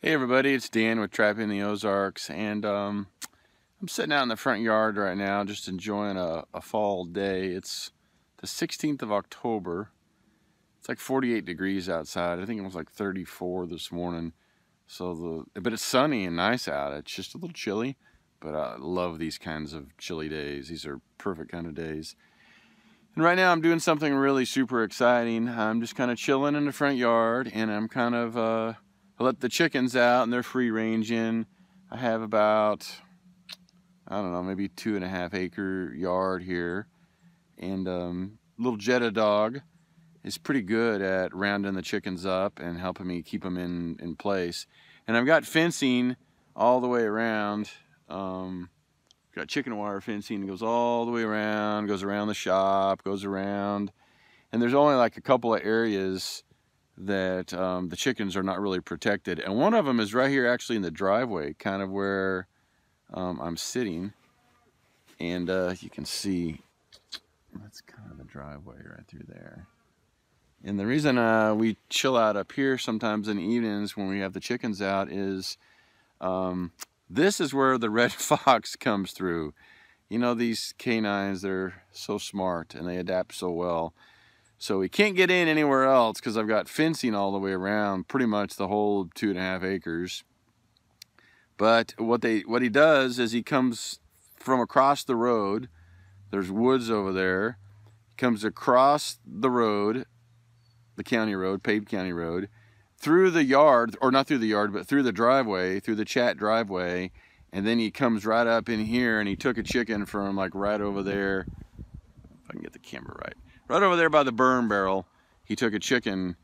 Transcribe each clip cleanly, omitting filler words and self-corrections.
Hey everybody, it's Dan with Trapping the Ozarks, and I'm sitting out in the front yard right now just enjoying a fall day. It's the 16th of October. It's like 48 degrees outside. I think it was like 34 this morning. But it's sunny and nice out. It's just a little chilly, but I love these kinds of chilly days. These are perfect kind of days. And right now I'm doing something really super exciting. I'm just kind of chilling in the front yard, and I'm kind of I let the chickens out and they're free ranging. I have about, I don't know, maybe 2.5 acre yard here. And little Jetta dog is pretty good at rounding the chickens up and helping me keep them in place. And I've got fencing all the way around. Got chicken wire fencing that goes all the way around, goes around the shop, goes around. And there's only like a couple of areas that the chickens are not really protected, and one of them is right here actually in the driveway, kind of where I'm sitting, and you can see that's kind of the driveway right through there. And the reason we chill out up here sometimes in the evenings when we have the chickens out is this is where the red fox comes through. You know, these canines, they're so smart and they adapt so well. So he can't get in anywhere else because I've got fencing all the way around, pretty much the whole 2.5 acres. But what he does is he comes from across the road. There's woods over there. He comes across the road, the county road, paved county road, through the yard, or not through the yard, but through the driveway, through the chat driveway, and then he comes right up in here, and he took a chicken from like right over there. If I can get the camera right. Right over there by the burn barrel, he took a chicken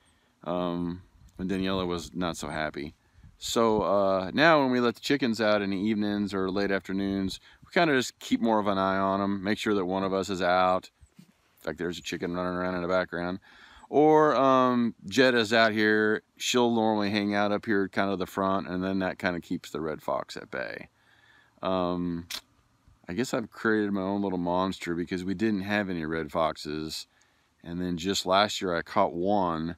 when Daniela was not so happy. So now when we let the chickens out in the evenings or late afternoons, we kind of just keep more of an eye on them, make sure that one of us is out. In fact, there's a chicken running around in the background. Or Jetta's out here. She'll normally hang out up here kind of the front, and then that kind of keeps the red fox at bay. I guess I've created my own little monster because we didn't have any red foxes. And then just last year I caught one,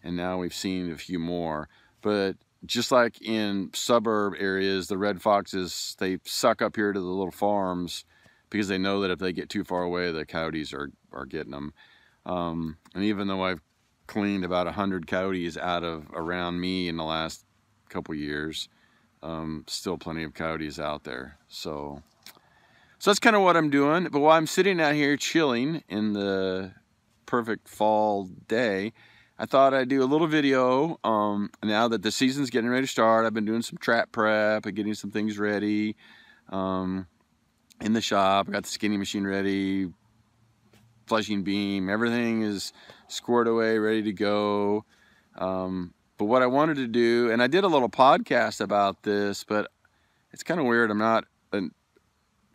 and now we've seen a few more. But just like in suburb areas, the red foxes, they suck up here to the little farms because they know that if they get too far away, the coyotes are getting them. And even though I've cleaned about 100 coyotes out of around me in the last couple years, still plenty of coyotes out there. So that's kind of what I'm doing. But while I'm sitting out here chilling in the perfect fall day, I thought I'd do a little video. Now that the season's getting ready to start, I've been doing some trap prep and getting some things ready in the shop. I got the skinning machine ready, fleshing beam, everything is squared away, ready to go. But what I wanted to do, and I did a little podcast about this, but it's kind of weird. I'm not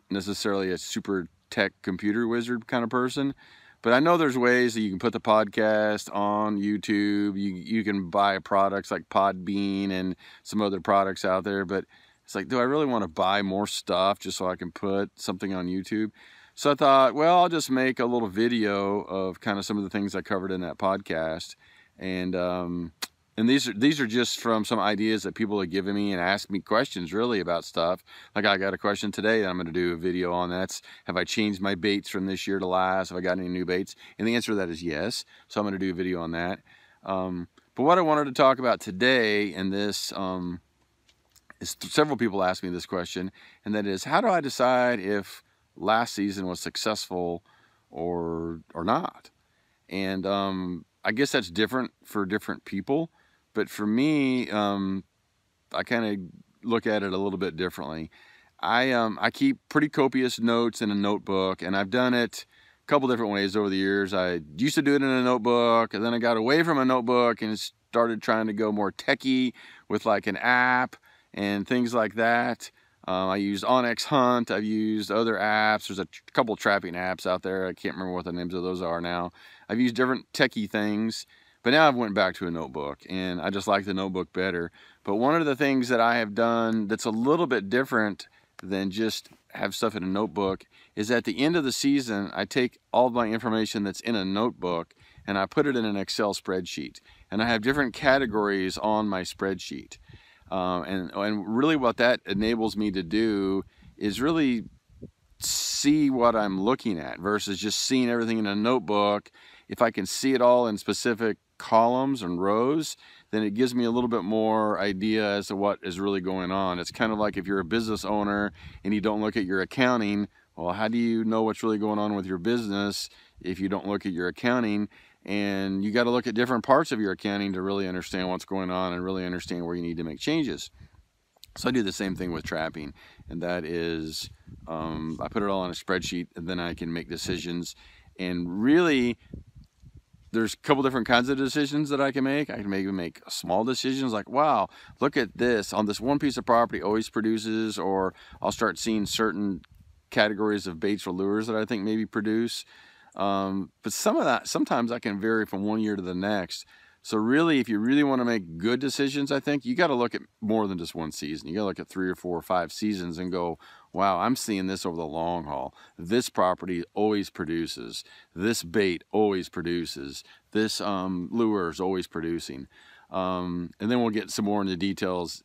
necessarily a super tech computer wizard kind of person, but I know there's ways that you can put the podcast on YouTube. You can buy products like Podbean and some other products out there, but it's like, do I really want to buy more stuff just so I can put something on YouTube? So I thought, well, I'll just make a little video of kind of some of the things I covered in that podcast. And these are just from some ideas that people have given me and asked me questions really about stuff. Like I got a question today that I'm going to do a video on. That's, have I changed my baits from this year to last? Have I got any new baits? And the answer to that is yes. So I'm going to do a video on that. But what I wanted to talk about today, and this is several people asked me this question, and that is, how do I decide if last season was successful or not? And I guess that's different for different people. But for me, I kind of look at it a little bit differently. I keep pretty copious notes in a notebook, and I've done it a couple different ways over the years. I used to do it in a notebook, and then I got away from a notebook and started trying to go more techie with like an app and things like that. I used Onyx Hunt. I've used other apps. There's a couple trapping apps out there. I can't remember what the names of those are now. I've used different techie things. But now I've went back to a notebook, and I just like the notebook better. But one of the things that I have done that's a little bit different than just have stuff in a notebook is at the end of the season, I take all of my information that's in a notebook and I put it in an Excel spreadsheet. And I have different categories on my spreadsheet. And really what that enables me to do is really see what I'm looking at versus just seeing everything in a notebook. If I can see it all in specific columns and rows, then it gives me a little bit more idea as to what is really going on. It's kind of like if you're a business owner and you don't look at your accounting, well, how do you know what's really going on with your business if you don't look at your accounting? And you got to look at different parts of your accounting to really understand what's going on and really understand where you need to make changes. So I do the same thing with trapping, and that is I put it all on a spreadsheet, and then I can make decisions. And really, there's a couple different kinds of decisions that I can make. I can maybe make small decisions like, wow, look at this. On this one piece of property always produces, or I'll start seeing certain categories of baits or lures that I think maybe produce. But sometimes that can vary from one year to the next. So really, if you really want to make good decisions, I think you got to look at more than just one season. You got to look at 3 or 4 or 5 seasons and go, wow, I'm seeing this over the long haul. This property always produces. This bait always produces. This lure is always producing. And then we'll get some more into details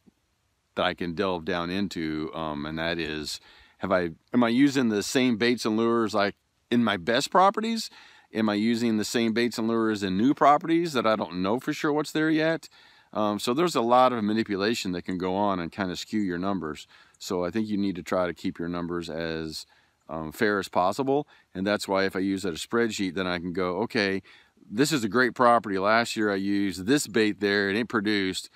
that I can delve down into, and that is, am I using the same baits and lures like in my best properties? Am I using the same baits and lures in new properties that I don't know for sure what's there yet? So there's a lot of manipulation that can go on and kind of skew your numbers. So I think you need to try to keep your numbers as fair as possible. And that's why if I use a spreadsheet, then I can go, okay, this is a great property. Last year I used this bait there and it produced,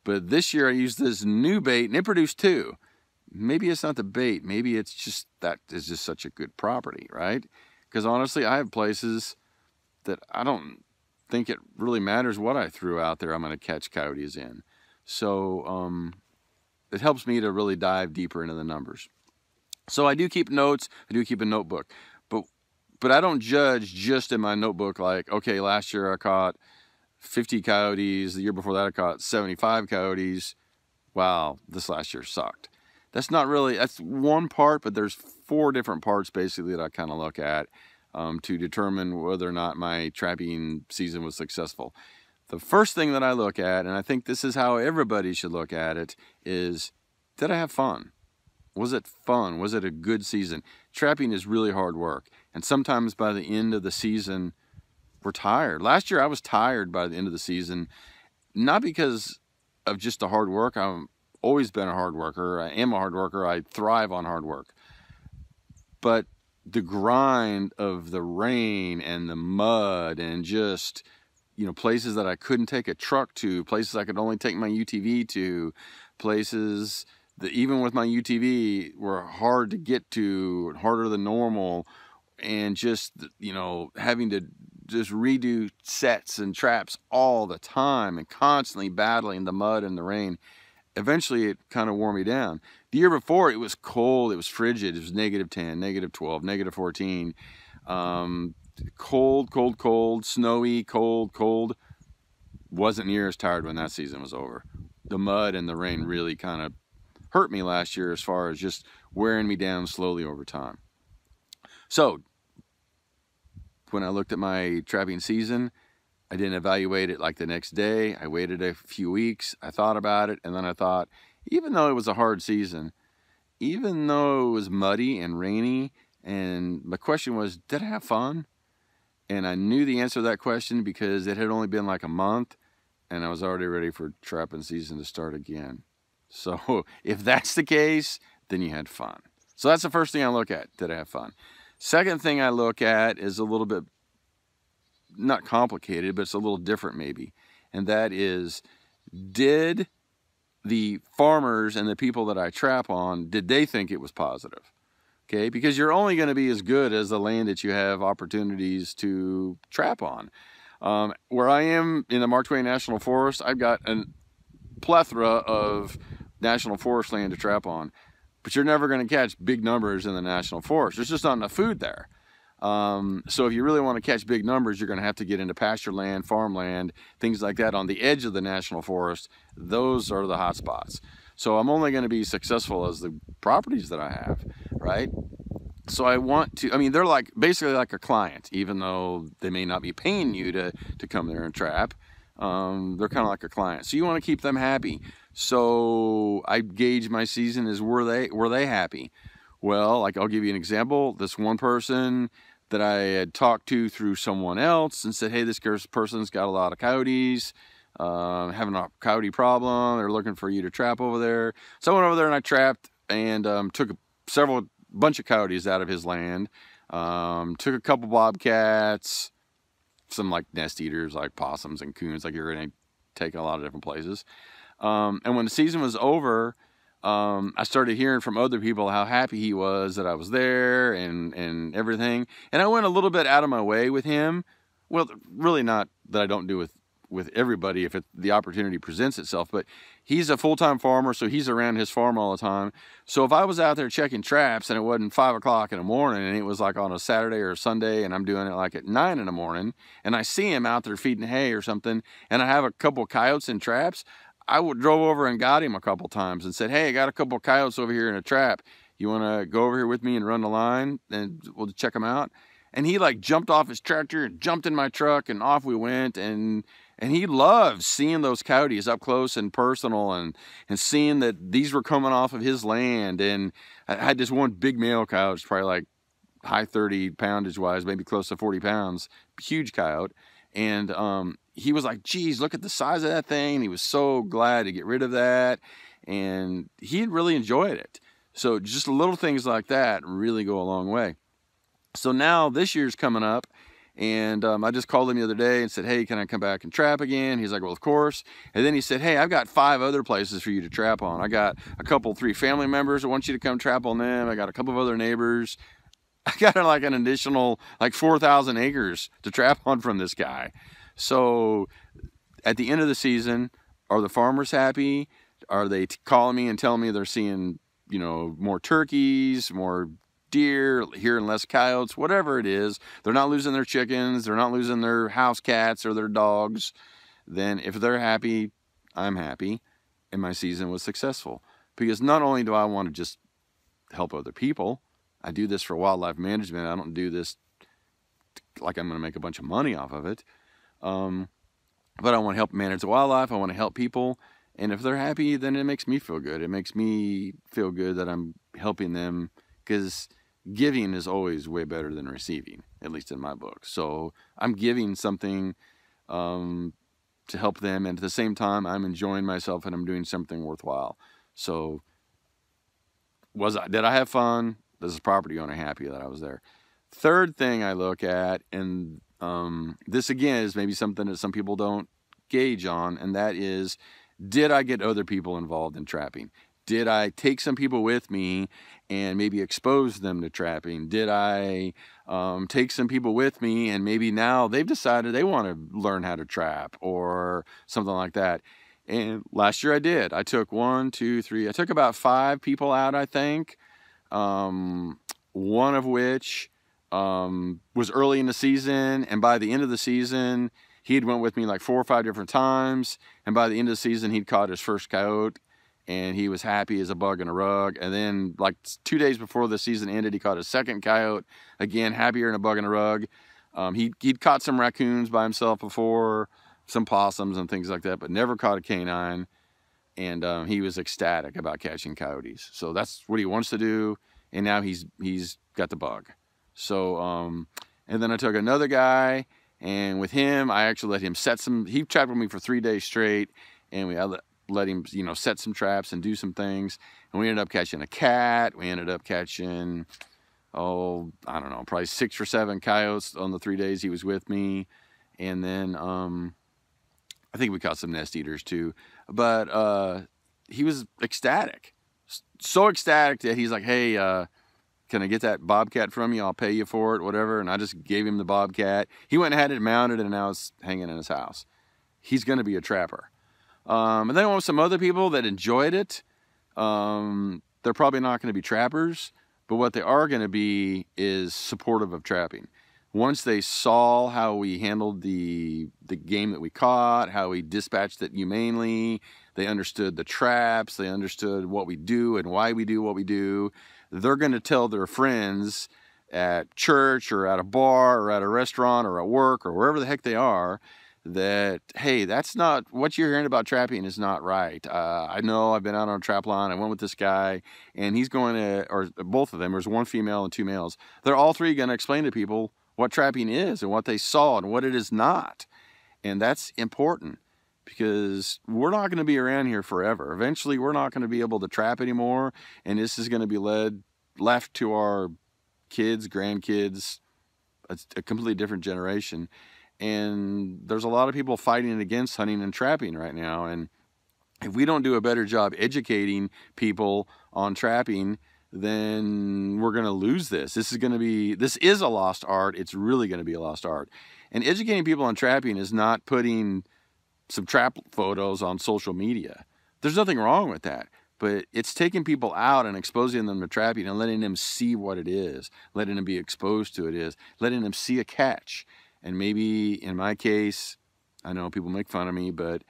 but this year I used this new bait and it produced too. Maybe it's not the bait. Maybe it's just that is just such a good property, right? Because honestly, I have places that I don't think it really matters what I threw out there, I'm going to catch coyotes in. So it helps me to really dive deeper into the numbers. So I do keep notes. I do keep a notebook. But I don't judge just in my notebook like, okay, last year I caught 50 coyotes. The year before that I caught 75 coyotes. Wow, this last year sucked. That's not really, that's one part, but there's 4 different parts basically that I kind of look at to determine whether or not my trapping season was successful. The first thing that I look at, and I think this is how everybody should look at it, is did I have fun? Was it fun? Was it a good season? Trapping is really hard work, and sometimes by the end of the season, we're tired. Last year I was tired by the end of the season, not because of just the hard work. I'm always been a hard worker. I am a hard worker. I thrive on hard work. But the grind of the rain and the mud and just, places that I couldn't take a truck to, places I could only take my UTV to, places that even with my UTV were hard to get to, harder than normal, and just, having to just redo sets and traps all the time and constantly battling the mud and the rain. Eventually it kind of wore me down. The year before it was cold, it was frigid, it was -10, -12, -14. Cold, snowy, cold. Wasn't near as tired when that season was over. The mud and the rain really kind of hurt me last year as far as just wearing me down slowly over time. So when I looked at my trapping season, I didn't evaluate it like the next day. I waited a few weeks. I thought about it, and then I thought, even though it was a hard season, even though it was muddy and rainy, and my question was, did I have fun? And I knew the answer to that question because it had only been like a month, and I was already ready for trapping season to start again. So if that's the case, then you had fun. So that's the first thing I look at. Did I have fun? Second thing I look at is a little bit, not complicated, but it's a little different maybe. And that is, did the farmers and the people that I trap on, did they think it was positive? Okay, because you're only going to be as good as the land that you have opportunities to trap on. Where I am in the Mark Twain National Forest, I've got a plethora of national forest land to trap on. But you're never going to catch big numbers in the national forest. There's just not enough food there. So if you really want to catch big numbers, you're going to have to get into pasture land, farmland, things like that on the edge of the national forest. Those are the hot spots. So I'm only going to be successful as the properties that I have, right? So I want to, they're like basically like a client, even though they may not be paying you to come there and trap. They're kind of like a client. So you want to keep them happy. So I gauge my season as were they happy? Well, like I'll give you an example. This one person that I had talked to through someone else and said, hey, this person's got a lot of coyotes, having a coyote problem. They're looking for you to trap over there. So I went over there and I trapped and took a bunch of coyotes out of his land. Took a couple bobcats, some like nest eaters like possums and coons, like you're going to take a lot of different places. And when the season was over, I started hearing from other people how happy he was that I was there and everything. And I went a little bit out of my way with him. Well, really not that I don't do with everybody if the opportunity presents itself, but he's a full-time farmer, so he's around his farm all the time. So if I was out there checking traps and it wasn't 5 o'clock in the morning and it was like on a Saturday or a Sunday and I'm doing it like at 9 in the morning and I see him out there feeding hay or something and I have a couple coyotes in traps, I drove over and got him a couple times and said, hey, I got a couple coyotes over here in a trap. You want to go over here with me and run the line and we'll check them out? And he like jumped off his tractor and jumped in my truck and off we went. And he loved seeing those coyotes up close and personal and seeing that these were coming off of his land. And I had this one big male coyote, probably like high 30 poundage wise, maybe close to 40 pounds, huge coyote. And he was like, geez, look at the size of that thing. He was so glad to get rid of that. And he really enjoyed it. So just little things like that really go a long way. So now this year's coming up. And I just called him the other day and said, hey, can I come back and trap again? He's like, well, of course. And then he said, hey, I've got 5 other places for you to trap on. I got 3 family members that want you to come trap on them. I got a couple of other neighbors. I got like an additional like 4,000 acres to trap on from this guy. So at the end of the season, are the farmers happy? Are they calling me and telling me they're seeing, you know, more turkeys, more deer, hearing less coyotes, whatever it is? They're not losing their chickens. They're not losing their house cats or their dogs. Then if they're happy, I'm happy. And my season was successful. Because not only do I want to just help other people, I do this for wildlife management. I don't do this like I'm going to make a bunch of money off of it. But I want to help manage the wildlife. I want to help people. And if they're happy, then it makes me feel good. It makes me feel good that I'm helping them, because giving is always way better than receiving, at least in my book. So I'm giving something to help them. And at the same time, I'm enjoying myself and I'm doing something worthwhile. So did I have fun? Does the property owner happy that I was there? Third thing I look at, and this again is maybe something that some people don't gauge on, and that is, did I get other people involved in trapping? Did I take some people with me and maybe expose them to trapping? Did I take some people with me and maybe now they've decided they want to learn how to trap or something like that? And last year I did. I took I took about 5 people out, I think. One of which was early in the season, and by the end of the season he had went with me like 4 or 5 different times, and by the end of the season he'd caught his first coyote and he was happy as a bug in a rug. And then like 2 days before the season ended, he caught his second coyote, again happier than a bug in a rug. He'd caught some raccoons by himself before, some possums and things like that, but never caught a canine. And he was ecstatic about catching coyotes. So that's what he wants to do. And now he's got the bug. So, and then I took another guy, and with him, I actually let him he trapped with me for 3 days straight, and I let him, you know, set some traps and do some things. And we ended up catching a cat. We ended up catching, I don't know, probably 6 or 7 coyotes on the 3 days he was with me. And then, I think we caught some nest eaters too. But he was ecstatic. So ecstatic that he's like, hey, can I get that bobcat from you? I'll pay you for it, whatever. And I just gave him the bobcat. He went and had it mounted, and now it's hanging in his house. He's going to be a trapper. And then I went with some other people that enjoyed it. They're probably not going to be trappers, but what they are going to be is supportive of trapping. Once they saw how we handled the game that we caught, how we dispatched it humanely, they understood the traps, they understood what we do and why we do what we do, they're going to tell their friends at church or at a bar or at a restaurant or at work or wherever the heck they are that, hey, that's not what you're hearing about trapping is not right. I know I've been out on a trap line. I went with this guy, and he's going to, or both of them, there's one female and two males. They're all three going to explain to people what trapping is and what they saw and what it is not. And that's important because we're not going to be around here forever. Eventually, we're not going to be able to trap anymore, and this is going to be left to our kids, grandkids, a completely different generation. And there's a lot of people fighting against hunting and trapping right now. And if we don't do a better job educating people on trapping, then we're going to lose this. This is a lost art. It's really going to be a lost art. And educating people on trapping is not putting some trap photos on social media. There's nothing wrong with that. But it's taking people out and exposing them to trapping and letting them see what it is, letting them be exposed to it, letting them see a catch. And maybe in my case, I know people make fun of me, but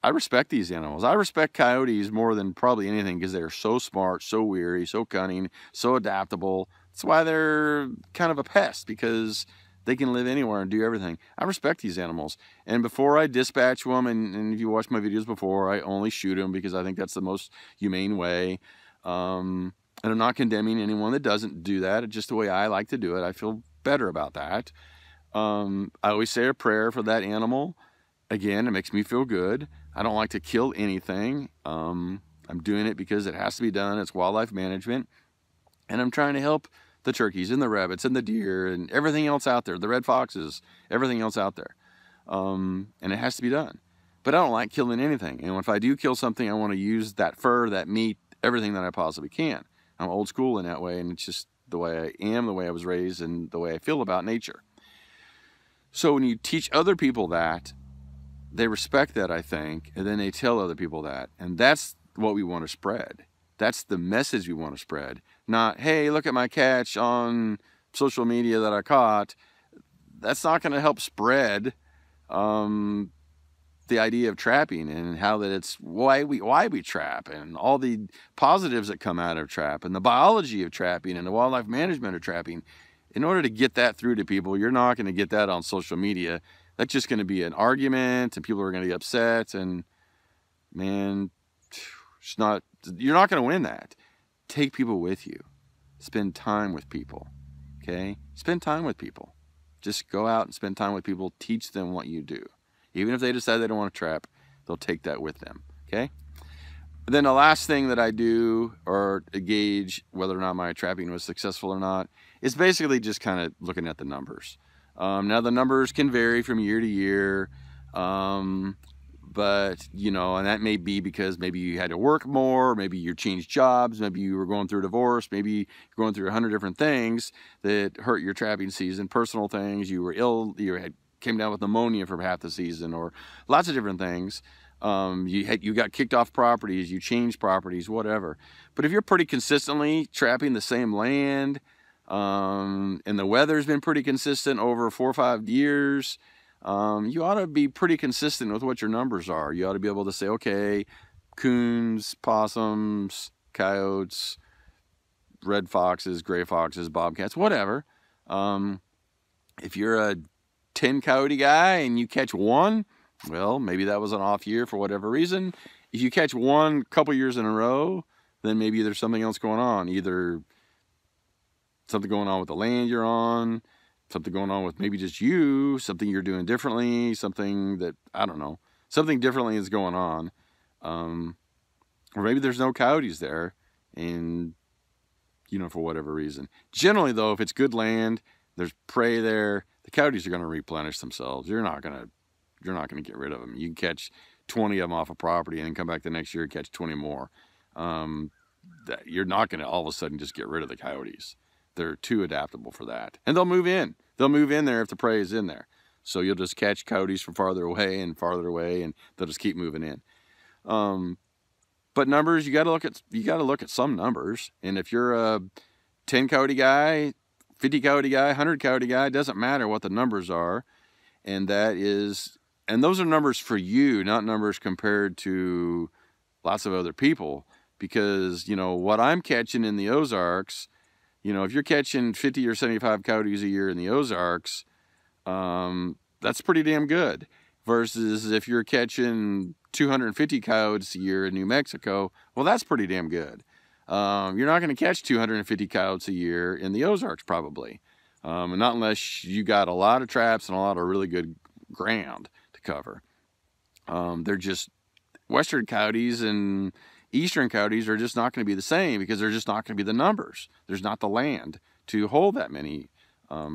I respect these animals. I respect coyotes more than probably anything because they're so smart, so weary, so cunning, so adaptable. That's why they're kind of a pest, because they can live anywhere and do everything. I respect these animals. And before I dispatch them, and if you watch my videos before, I only shoot them because I think that's the most humane way. And I'm not condemning anyone that doesn't do that. It's just the way I like to do it. I feel better about that. I always say a prayer for that animal. Again, it makes me feel good. I don't like to kill anything. I'm doing it because it has to be done. It's wildlife management. And I'm trying to help the turkeys and the rabbits and the deer and everything else out there, the red foxes, everything else out there. And it has to be done. But I don't like killing anything. And if I do kill something, I want to use that fur, that meat, everything that I possibly can. I'm old school in that way, and it's just the way I am, the way I was raised, and the way I feel about nature. So when you teach other people that, they respect that, I think, and then they tell other people that. And that's what we want to spread. That's the message we want to spread. Not, hey, look at my catch on social media that I caught. That's not going to help spread the idea of trapping and how that it's why we trap and all the positives that come out of trap and the biology of trapping and the wildlife management of trapping. In order to get that through to people, you're not going to get that on social media. That's just going to be an argument, and people are going to get upset. And man, you're not going to win that. Take people with you. Spend time with people. Okay? Spend time with people. Just go out and spend time with people. Teach them what you do. Even if they decide they don't want to trap, they'll take that with them. Okay? Then the last thing that I do, or gauge whether or not my trapping was successful or not, is basically just kind of looking at the numbers. Now the numbers can vary from year to year, but you know, and that may be because maybe you had to work more, maybe you changed jobs, maybe you were going through a divorce, maybe you're going through 100 different things that hurt your trapping season, personal things, you were ill, came down with pneumonia for half the season, or lots of different things. You got kicked off properties, you changed properties, whatever. But if you're pretty consistently trapping the same land, and the weather's been pretty consistent over 4 or 5 years, you ought to be pretty consistent with what your numbers are. You ought to be able to say, okay, coons, possums, coyotes, red foxes, gray foxes, bobcats, whatever. If you're a 10 coyote guy and you catch one, well, maybe that was an off year for whatever reason. If you catch one couple years in a row, then maybe there's something else going on. Either something going on with the land you're on, something going on with maybe just you, something you're doing differently, something that, I don't know, something differently is going on. Or maybe there's no coyotes there, and, you know, for whatever reason. Generally, though, if it's good land, there's prey there, the coyotes are going to replenish themselves. You're not going to get rid of them. You can catch 20 of them off a property and then come back the next year and catch 20 more. You're not going to all of a sudden just get rid of the coyotes. They're too adaptable for that. And they'll move in. They'll move in there if the prey is in there. So you'll just catch coyotes from farther away, and they'll just keep moving in. But numbers, you got to look at some numbers. And if you're a 10 coyote guy, 50 coyote guy, 100 coyote guy, it doesn't matter what the numbers are. And those are numbers for you, not numbers compared to lots of other people. Because, you know, what I'm catching in the Ozarks, you know, if you're catching 50 or 75 coyotes a year in the Ozarks, that's pretty damn good. If versus if you're catching 250 coyotes a year in New Mexico, well, that's pretty damn good. You're not going to catch 250 coyotes a year in the Ozarks probably, and not unless you got a lot of traps and a lot of really good ground to cover. They're just, western coyotes and eastern coyotes are just not going to be the same because they're just not going to be the numbers. There's not the land to hold that many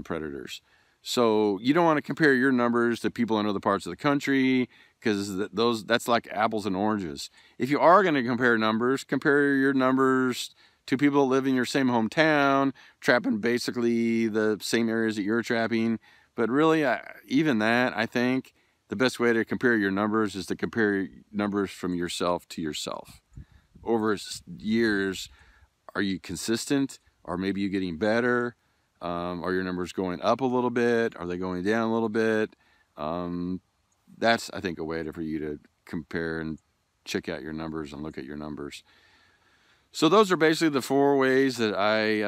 predators. So you don't want to compare your numbers to people in other parts of the country, because that's like apples and oranges. If you are going to compare your numbers to people that live in your same hometown, trapping basically the same areas that you're trapping. But really, even that, I think the best way to compare your numbers is to compare numbers from yourself to yourself. Over years, are you consistent? Or maybe you're getting better? Are your numbers going up a little bit? Are they going down a little bit? That's, I think, a way for you to compare and check out your numbers and look at your numbers. So those are basically the 4 ways that I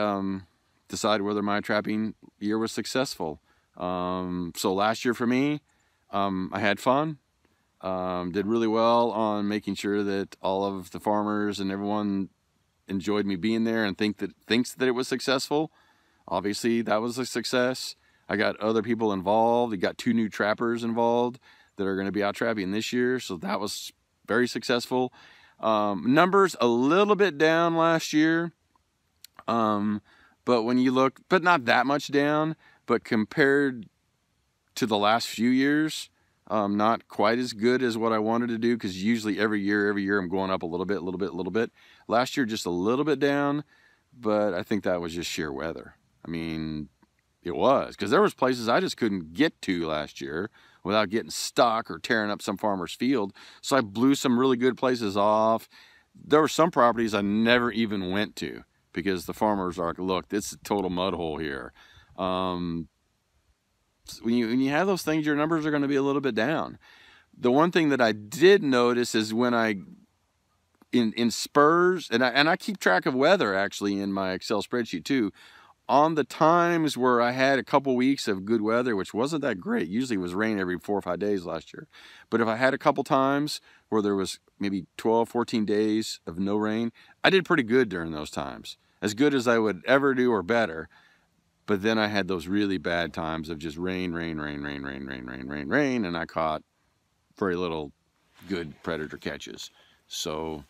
decided whether my trapping year was successful. So last year for me, I had fun. Did really well on making sure that all of the farmers and everyone enjoyed me being there and thinks that it was successful. Obviously, that was a success. I got other people involved. We got 2 new trappers involved that are going to be out trapping this year, so that was very successful. Numbers a little bit down last year, but when you look, but not that much down, but compared to the last few years, not quite as good as what I wanted to do, because usually every year I'm going up a little bit. Last year just a little bit down, but I think that was just sheer weather. I mean, it was, because there was places I just couldn't get to last year without getting stuck or tearing up some farmer's field. So I blew some really good places off. There were some properties I never even went to because the farmers are like, look, this is a total mud hole here. When you have those things, your numbers are going to be a little bit down. The one thing that I did notice is when in spurs, and I keep track of weather actually in my Excel spreadsheet too, on the times where I had a couple weeks of good weather, which wasn't that great. Usually it was rain every 4 or 5 days last year. But if I had a couple times where there was maybe 12, 14 days of no rain, I did pretty good during those times. As good as I would ever do or better. But then I had those really bad times of just rain, and I caught very little good predator catches. So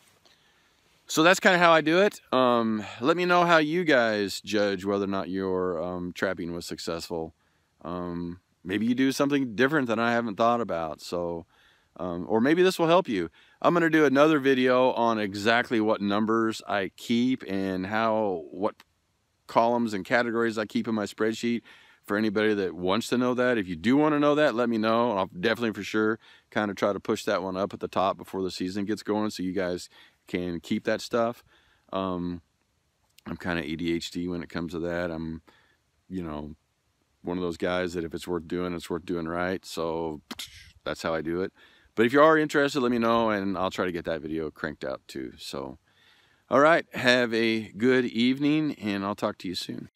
that's kind of how I do it. Let me know how you guys judge whether or not your trapping was successful. Maybe you do something different that I haven't thought about. So, or maybe this will help you. I'm going to do another video on exactly what numbers I keep and what columns and categories I keep in my spreadsheet for anybody that wants to know that. If you do want to know that, let me know. I'll definitely for sure kind of try to push that one up at the top before the season gets going so you guys can keep that stuff. I'm kind of ADHD when it comes to that. I'm, one of those guys that if it's worth doing, it's worth doing right. So that's how I do it. But if you are interested, let me know and I'll try to get that video cranked out too. So, all right, have a good evening and I'll talk to you soon.